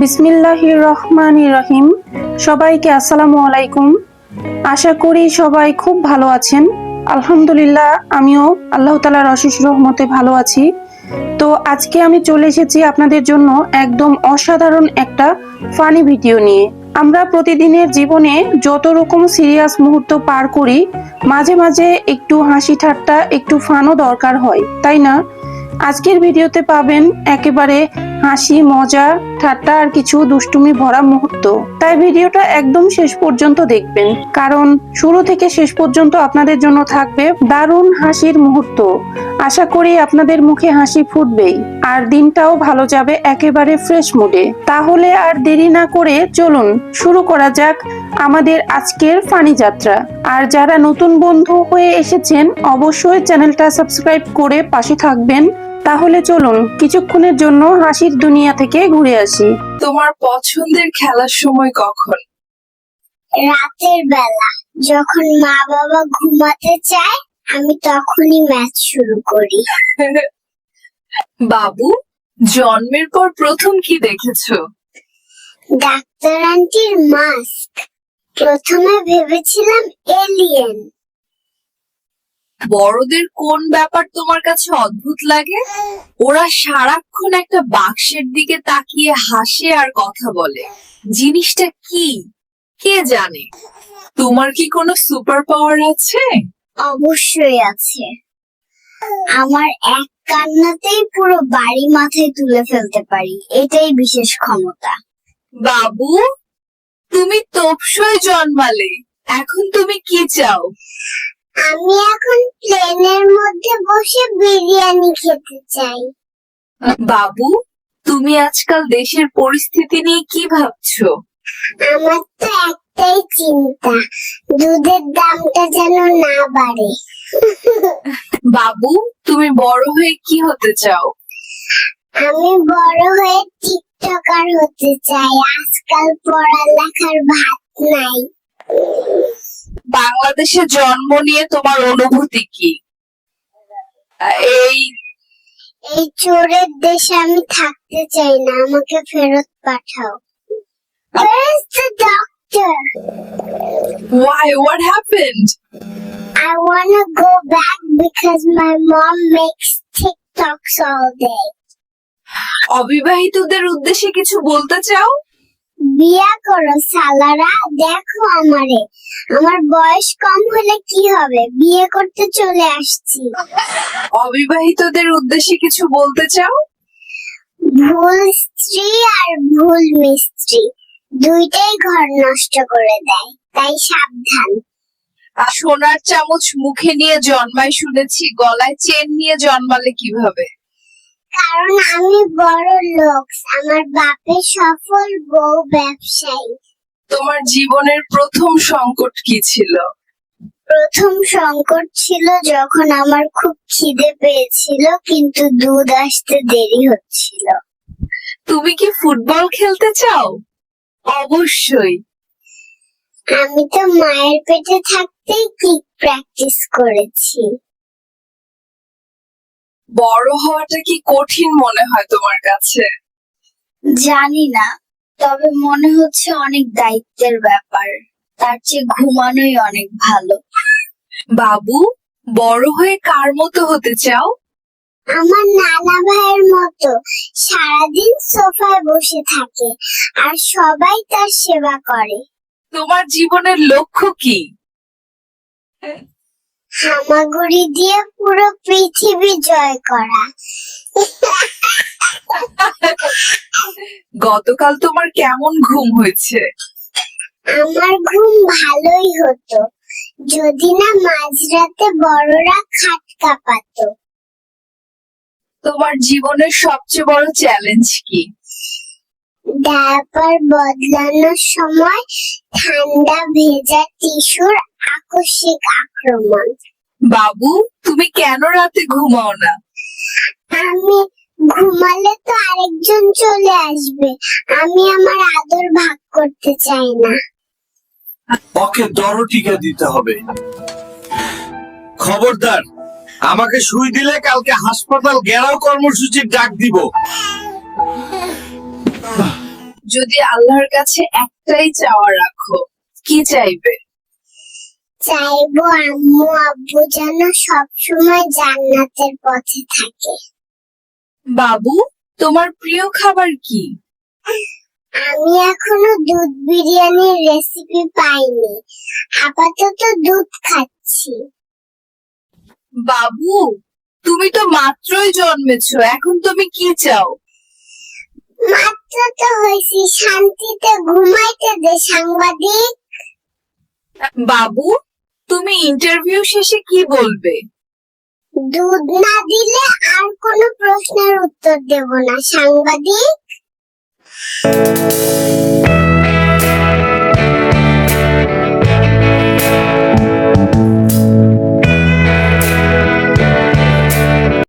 বিসমিল্লাহির রহমানির রহিম। সবাইকে আসসালামু আলাইকুম। আশা করি সবাই খুব ভালো আছেন। আলহামদুলিল্লাহ, আমিও আল্লাহ তাআলার অশেষ রহমতে ভালো আছি। তো আজকে আমি চলে এসেছি আপনাদের জন্য একদম অসাধারণ একটা ফানি ভিডিও নিয়ে। আমরা প্রতিদিনের জীবনে যত রকম সিরিয়াস মুহূর্ত পার করি, মাঝে মাঝে একটু হাসি ঠাট্টা, একটু ফানও দরকার হয়, তাই না? আজকের ভিডিওতে পাবেন একেবারে হাসি, মজা, ঠাট্টা আর কিছু দুষ্টুমি ভরা মুহূর্ত। তাই ভিডিওটা একদম শেষ পর্যন্ত দেখবেন, কারণ শুরু থেকে শেষ পর্যন্ত আপনাদের জন্য থাকবে দারুণ হাসির মুহূর্ত। আশা করি আপনাদের মুখে হাসি ফুটবেই, আর দিনটাও ভালো যাবে একেবারে ফ্রেশ মুডে। তাহলে আর দেরি না করে চলুন শুরু করা যাক আমাদের আজকের ফানি যাত্রা। আর যারা নতুন বন্ধু হয়ে এসেছেন, অবশ্যই চ্যানেলটা সাবস্ক্রাইব করে পাশে থাকবেন। তাহলে চলুন কিছুক্ষণের জন্য হাসির দুনিয়া থেকে ঘুরে আসি। তোমার পছন্দের খেলার সময় কখন? রাতের বেলা, যখন মা বাবা ঘুমাতে চায় আমি তখনই ম্যাচ শুরু করি। বাবু, জন্মের পর প্রথম কি দেখেছো? ডাক্তার আন্টির মাস্ক। প্রথমে ভেবেছিলাম এলিয়েন। বড়দের কোন ব্যাপার তোমার কাছে অদ্ভুত লাগে? ওরা সারাক্ষণ একটা বাক্সের দিকে তাকিয়ে হাসে আর কথা বলে। জিনিসটা কি, কে জানে? তোমার কি কোনো সুপার পাওয়ার আছে? অবশ্যই আছে। আমার এক কান্নাতেই পুরো বাড়ি মাথায় তুলে ফেলতে পারি, এটাই বিশেষ ক্ষমতা। বাবু, তুমি তোপসই জন্মালে, এখন তুমি কি চাও? আমি এখন প্লেনের মধ্যে বসে বিরিয়ানি খেতে চাই। বাবু, তুমি আজকাল দেশের পরিস্থিতি নিয়ে কি ভাবছো? আমার তো একটাই চিন্তা, দুধের দামটা যেন না বাড়ে। বাবু, তুমি বড় হয়ে কি হতে চাও? আমি বড় হয়ে টিকটকার হতে চাই। আজকাল পড়ালেখার ভাত নাই। বাংলাদেশে জন্ম নিয়ে তোমার অনুভূতি কি? এই এই চোরের দেশে আমি থাকতে চাই না, আমাকে ফেরত পাঠাও। Where is the doctor? why, what happened? I wanna go back because my mom makes TikToks all day. অবিবাহিতদের উদ্দেশ্যে কিছু বলতে চাও? বিয়া করো সালারা, দেখো আমারে। আমার বয়স কম হলে কি হবে, বিয়ে করতে চলে আসছি। অবিবাহিতদের উদ্দেশ্যে কিছু বলতে চাও? ভুল স্ত্রী আর ভুল মিস্ত্রি দুইটাই ঘর নষ্ট করে দেয়, তাই সাবধান। আর সোনার চামচ মুখে নিয়ে জন্মায় শুনেছি, গলায় চেন নিয়ে জন্মালে কিভাবে? কারণ আমি বড় লোক, আমার বাপের সফল বউ ব্যবসায়ী। তোমার জীবনের প্রথম সংকট কি ছিল? প্রথম সংকট ছিল যখন আমার খুব খিদে পেয়েছিল কিন্তু দুধ আসতে দেরি হচ্ছিল। তুমি কি ফুটবল খেলতে চাও? অবশ্যই। আমি তো মায়ের পেটে থাকতেই কিক প্র্যাকটিস করেছি। বড় হওয়াটা কি কঠিন মনে হয় তোমার কাছে? জানি না, তবে মনে হচ্ছে অনেক দায়িত্বের ব্যাপার। তার চেয়ে ঘুমানোই অনেক ভালো। বাবু, বড় হয়ে কার মতো হতে চাও? আমার নানা ভাইয়ের মতো, সারাদিন সোফায় বসে থাকে আর সবাই তার সেবা করে। তোমার জীবনের লক্ষ্য কি? হামাগুড়ি দিয়ে পুরো পৃথিবী জয় করা। গতকাল তোমার কেমন ঘুম হয়েছে? আমার ঘুম ভালোই হতো, যদি না মাঝরাতে বড়রা খাট কাঁপাতো। তোমার জীবনের সবচেয়ে বড় চ্যালেঞ্জ কি? ডায়াপার বদলানোর সময় ঠান্ডা ভেজা টিস্যুর আকস্মিক আক্রমণ। বাবু, তুমি কেন রাতে ঘুমাও না? আমি ঘুমালে তো আরেকজন চলে আসবে, আমি আমার আদর ভাগ করতে চাই না। ওকে দরটিকা দিতে হবে। খবরদার, আমাকে সুই দিলে কালকে হাসপাতাল ঘেরাও কর্মসূচির ডাক দিব। যদি আল্লাহর কাছে একটাই চাওয়া রাখো, কি চাইবে? চাইবো আম্মু আব্বু যেন সবসময় জান্নাতের পথে থাকে। বাবু, তোমার প্রিয় খাবার কি? আমি এখনো দুধ বিরিয়ানির রেসিপি পাইনি, আপাতত দুধ খাচ্ছি। বাবু, তুমি তো মাত্রই জন্মেছো, এখন তুমি কি চাও? মাত্র তো হয়েছি, শান্তিতে ঘুমাইতে দে সাংবাদিক। বাবু, তুমি ইন্টারভিউ শেষে কি বলবে? দুধ না দিলে আর কোনো প্রশ্নের উত্তর দেব না সাংবাদিক।